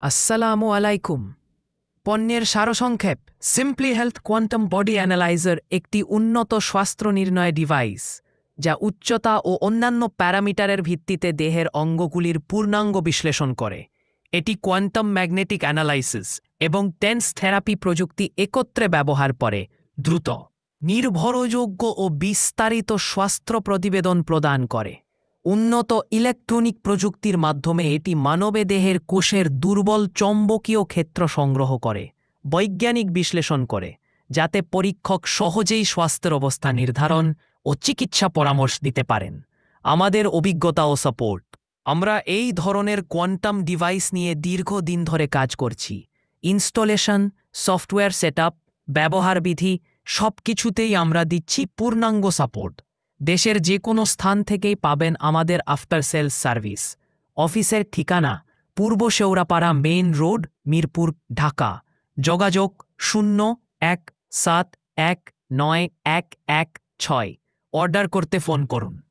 আসসালামু আলাইকুম। পণ্যের সারসংক্ষেপ। Simply health quantum body analyser একটি উন্নত স্বাস্থ্য নির্ণয় ডিভাইস যা উচ্চতা ও অন্যান্য প্যারামিটারের ভিত্তিতে দেহের অঙ্গগুলির পূর্ণাঙ্গ বিশ্লেষণ করে। এটি কোয়ান্টাম ম্যাগনেটিক অ্যানালাইসিস এবং টেন্স থেরাপি প্রযুক্তি একত্রে ব্যবহার করে দ্রুত, নির্ভরযোগ্য ও বিস্তারিত স্বাস্থ্য প্রতিবেদন প্রদান করে। উন্নত ইলেকট্রনিক প্রযুক্তির মাধ্যমে এটি মানবদেহের কোষের দুর্বল চৌম্বকীয় ক্ষেত্র সংগ্রহ করে, বৈজ্ঞানিক বিশ্লেষণ করে, যাতে পরীক্ষক সহজেই স্বাস্থ্যের অবস্থা নির্ধারণ ও চিকিৎসা পরামর্শ দিতে পারেন। আমাদের অভিজ্ঞতা ও সাপোর্ট। আমরা এই ধরনের কোয়ান্টাম ডিভাইস নিয়ে দীর্ঘদিন ধরে কাজ করছি। ইনস্টলেশন, সফটওয়্যার সেটআপ, ব্যবহার বিধি সবকিছুতেই আমরা দিচ্ছি পূর্ণাঙ্গ সাপোর্ট। দেশের যে কোনো স্থান থেকেই পাবেন আমাদের আফটার সেলস সার্ভিস। অফিসের ঠিকানা পূর্ব শেওড়াপাড়া মেইন রোড, মিরপুর, ঢাকা। যোগাযোগ 017191116। অর্ডার করতে ফোন করুন।